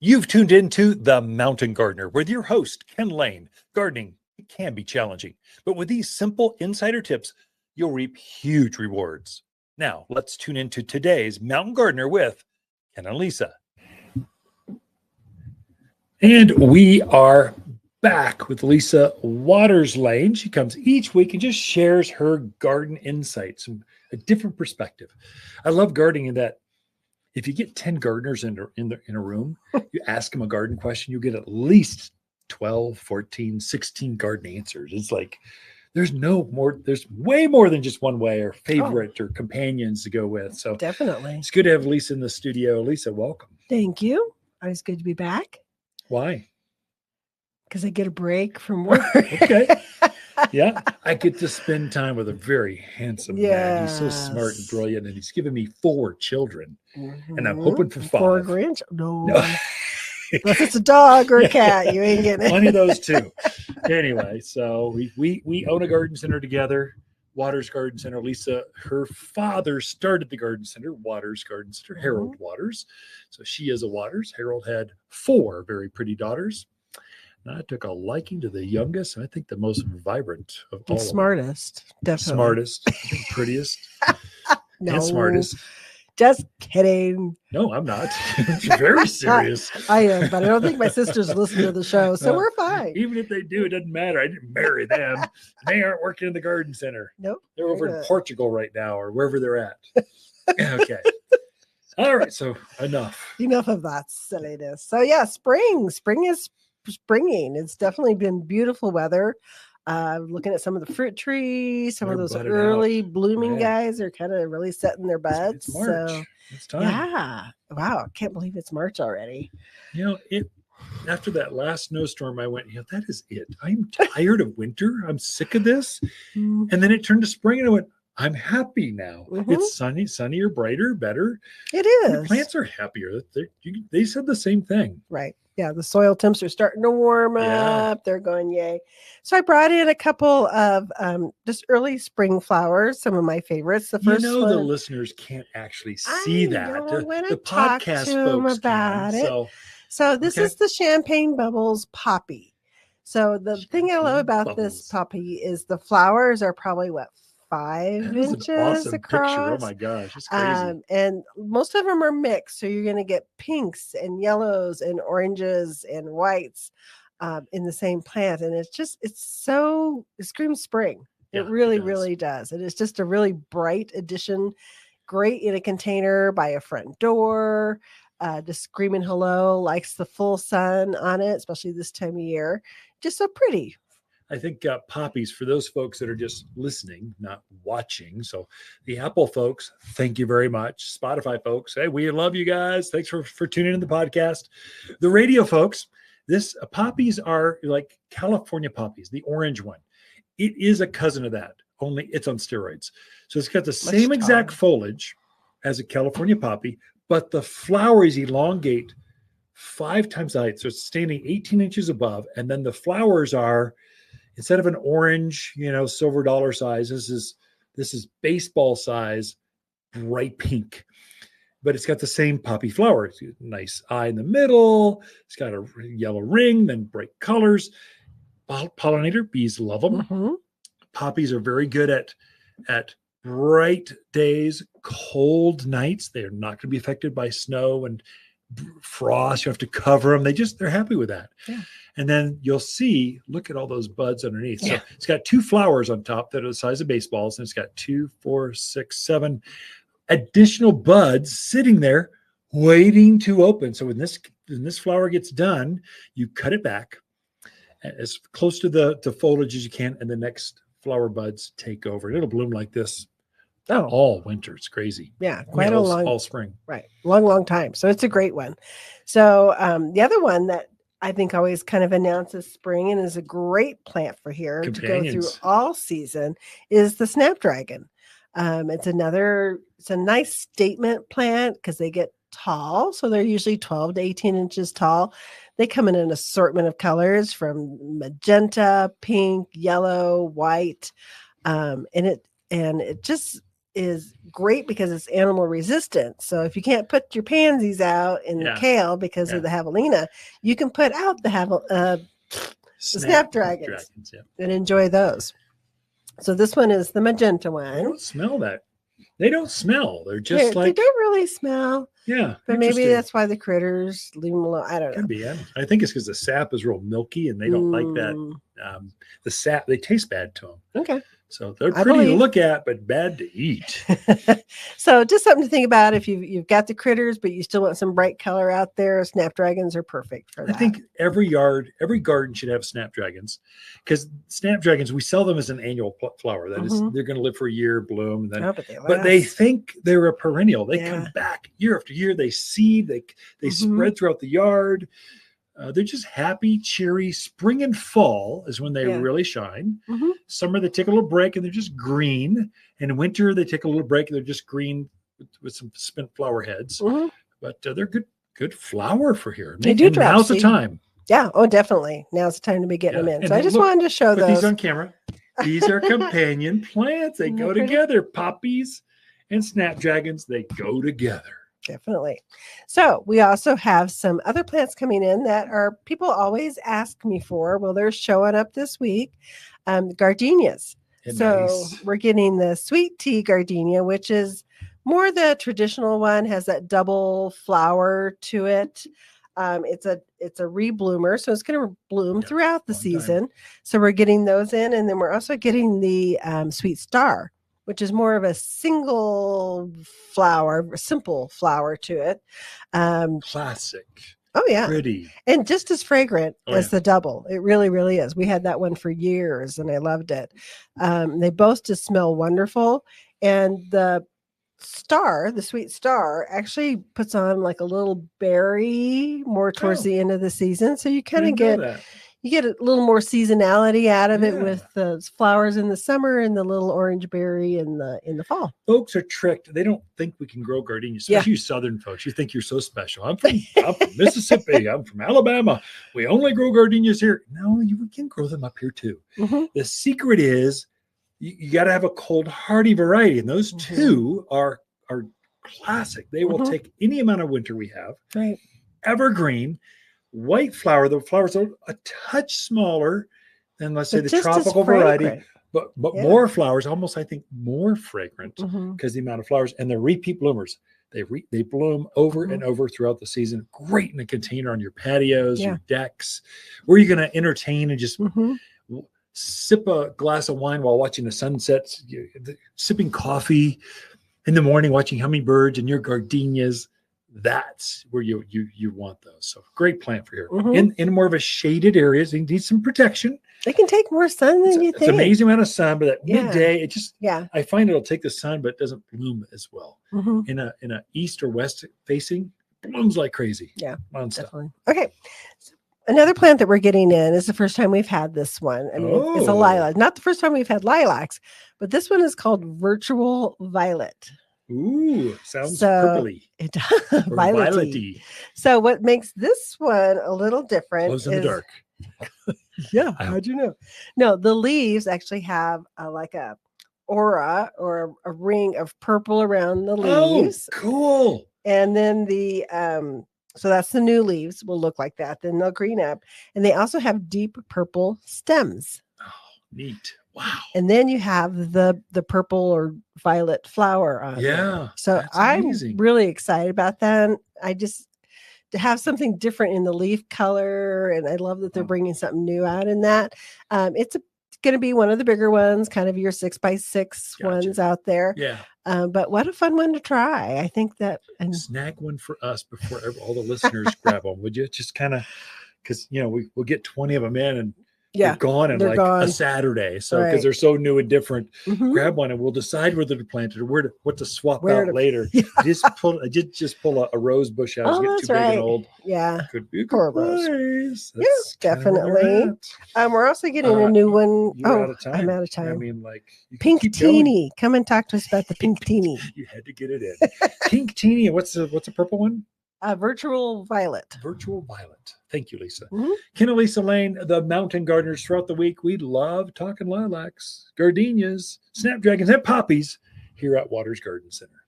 You've tuned into The Mountain Gardener with your host, Ken Lane. Gardening, it can be challenging, but with these simple insider tips, you'll reap huge rewards. Now, let's tune into today's Mountain Gardener with Ken and Lisa. And we are back with Lisa Watters-Lain. She comes each week and just shares her garden insights and a different perspective. I love gardening in that if you get 10 gardeners in a room, you ask them a garden question, you get at least 12, 14, 16 garden answers. It's like there's way more than just one way or favorite or companions to go with. So definitely. It's good to have Lisa in the studio. Lisa, welcome. Thank you. It's good to be back. Why? Because I get a break from work. Okay. Yeah, I get to spend time with a very handsome man. He's so smart and brilliant, and he's given me 4 children, and I'm hoping for 5. 4 grandchildren? No. Unless it's a dog or a cat, you ain't getting it. Plenty of those too. Anyway, so we own a garden center together, Watters Garden Center. Lisa, her father started the garden center, Watters Garden Center, Harold Watters. So she is a Watters. Harold had 4 very pretty daughters. And I took a liking to the youngest, and I think the most vibrant of all. Smartest, definitely. Smartest, prettiest, and smartest. Just kidding. No, I'm not. It's very serious. I am, but I don't think my sisters listen to the show, so we're fine. Even if they do, it doesn't matter. I didn't marry them. They aren't working in the garden center. Nope. They're over in Portugal right now, or wherever they're at. Okay. All right. So enough of that silliness. So yeah, spring is springing. It's definitely been beautiful weather. Looking at some of the fruit trees, some of those early blooming guys are kind of really setting their buds. It's March. So it's time. Yeah. Wow. I can't believe it's March already. After that last snowstorm, I went, that is it. I'm tired of winter. I'm sick of this. And then it turned to spring and I went, I'm happy now. It's sunnier, brighter, better. It is. The plants are happier. They said the same thing. Right. Yeah. The soil temps are starting to warm up. They're going, yay. So I brought in a couple of just early spring flowers, some of my favorites. The first one, the listeners can't actually see that. The podcast folks about can. It. So this is the Champagne Bubbles Poppy. So the thing I love about this poppy is the flowers are probably 5 inches across. Picture. Oh my gosh, it's crazy. And most of them are mixed, so you're going to get pinks and yellows and oranges and whites in the same plant, and it screams spring. It really does. And it's just a really bright addition. Great in a container by a front door. Just screaming hello, likes the full sun on it, especially this time of year. Just so pretty. I think poppies, for those folks that are just listening, not watching. So the Apple folks, thank you very much. Spotify folks, hey, we love you guys. Thanks for tuning in the podcast. The radio folks, poppies are like California poppies, the orange one. It is a cousin of that, only it's on steroids. So it's got the same exact foliage as a California poppy, but the flowers elongate 5 times the height. So it's standing 18 inches above, and then the flowers are, instead of an orange, silver dollar size, this is baseball size, bright pink. But it's got the same poppy flower. It's got a nice eye in the middle. It's got a yellow ring, then bright colors. Pollinator, bees love them. Mm-hmm. Poppies are very good at bright days, cold nights. They're not going to be affected by snow and frost. You have to cover them. They're happy with that. Yeah. And then you'll see, look at all those buds underneath. So it's got 2 flowers on top that are the size of baseballs, and it's got 2, 4, 6, 7 additional buds sitting there waiting to open. So when this flower gets done, you cut it back as close to the foliage as you can, and the next flower buds take over. And it'll bloom like this all winter. It's crazy. Yeah, all spring. Right, long time. So it's a great one. So the other one that I think always kind of announces spring and is a great plant for here to go through all season is the snapdragon. It's a nice statement plant because they get tall. So they're usually 12 to 18 inches tall. They come in an assortment of colors from magenta, pink, yellow, white. And it just is great because it's animal resistant. So if you can't put your pansies out in the kale because of the javelina, you can put out the snapdragons and enjoy those. So this one is the magenta one. I don't smell that. They don't smell. They're just they don't really smell. Yeah. But maybe that's why the critters leave them alone. I don't know. Could be. I think it's because the sap is real milky and they don't like that. The sap, they taste bad to them. Okay. So they're pretty to look at, but bad to eat. So just something to think about if you've got the critters, but you still want some bright color out there. Snapdragons are perfect for that. I think every garden should have snapdragons, because snapdragons, we sell them as an annual flower. That is, they're going to live for a year, bloom, and then, but they think they're a perennial. They come back year after year. They seed. They spread throughout the yard. They're just happy, cheery. Spring and fall is when they really shine. Summer, they take a little break and they're just green. And in winter, they take a little break and they're just green with some spent flower heads. But they're good flower for here. They do drop. Now's the time. Yeah. Oh, definitely. Now's the time to be getting them in. So I just wanted to show those. These on camera. These are companion plants. They go together. Poppies and snapdragons, they go together. Definitely. So we also have some other plants coming in that are people always ask me for. Well, they're showing up this week. Gardenias. So we're getting the sweet tea gardenia, which is more the traditional one, has that double flower to it. It's a rebloomer, so it's going to bloom throughout the season. So we're getting those in, and then we're also getting the sweet star, which is more of a single flower, a simple flower to it. Classic. Oh, yeah. Pretty. And just as fragrant as the double. It really, really is. We had that one for years, and I loved it. They both just smell wonderful. And the star, the sweet star, actually puts on like a little berry more towards the end of the season. So you kind of get... You get a little more seasonality out of it with the flowers in the summer and the little orange berry in the fall. Folks are tricked. They don't think we can grow gardenias, especially you Southern folks. You think you're so special. I'm from Mississippi. I'm from Alabama. We only grow gardenias here. No, we can grow them up here too. The secret is you got to have a cold hardy variety, and those two are classic. They will take any amount of winter we have. Right. Evergreen. White flower, the flowers are a touch smaller than, let's say, the tropical variety, but more flowers, almost, I think, more fragrant because the amount of flowers, and the repeat bloomers. They bloom over and over throughout the season. Great in a container on your patios, your decks, where you're going to entertain and just sip a glass of wine while watching the sunset, sipping coffee in the morning, watching hummingbirds and your gardenias. That's where you want those. So great plant for here. In more of a shaded areas, you need some protection. They can take more sun than you think. It's an amazing amount of sun, but at midday, it just I find it'll take the sun, but it doesn't bloom as well. In a east or west facing, blooms like crazy. Yeah, definitely. Okay. So another plant that we're getting in is the first time we've had this one. I mean, it's a lilac. Not the first time we've had lilacs, but this one is called Virtual Violet. Ooh, sounds purpley. It does. Violet-y. So what makes this one a little different glows in the dark. How'd you know? No, the leaves actually have like a aura or a ring of purple around the leaves. Oh, cool. And then so that's the new leaves will look like that. Then they'll green up. And they also have deep purple stems. Oh, neat. Wow. And then you have the purple or violet flower on there. So I'm really excited about that. I just to have something different in the leaf color, and I love that they're bringing something new out in that. It's going to be one of the bigger ones, kind of your 6x6 ones out there. Yeah. But what a fun one to try. I think that snag one for us before all the listeners grab them. Would you just kind of, because we'll get 20 of them in and they're gone in a Saturday. So because they're so new and different, grab one and we'll decide whether to plant it or what to swap out later. Just pull a rose bush out. Oh, get too big and old. Yeah. Could be a poor rose. Yes, definitely. We're also getting a new one. Out of time. I'm out of time. I mean, Pink Teeny. Come and talk to us about the Pink Teeny. You had to get it in. Pink Teeny. What's a purple one? Virtual Violet. Virtual Violet. Thank you, Lisa. Ken and Lisa Lane, the mountain gardeners throughout the week. We love talking lilacs, gardenias, snapdragons, and poppies here at Watters Garden Center.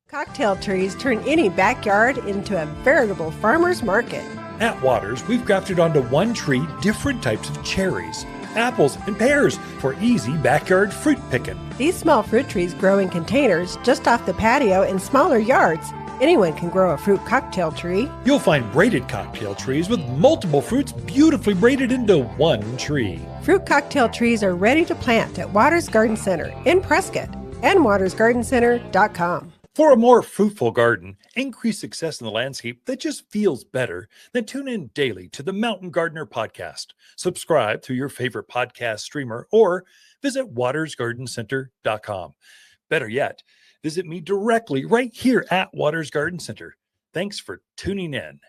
Cocktail trees turn any backyard into a veritable farmer's market. At Watters, we've grafted onto one tree different types of cherries, apples, and pears for easy backyard fruit picking. These small fruit trees grow in containers just off the patio in smaller yards. Anyone can grow a fruit cocktail tree. You'll find braided cocktail trees with multiple fruits beautifully braided into one tree. Fruit cocktail trees are ready to plant at Watters Garden Center in Prescott and wattersgardencenter.com. For a more fruitful garden, increase success in the landscape that just feels better, then tune in daily to the Mountain Gardener podcast. Subscribe through your favorite podcast streamer or visit wattersgardencenter.com. Better yet, visit me directly right here at Watters Garden Center. Thanks for tuning in.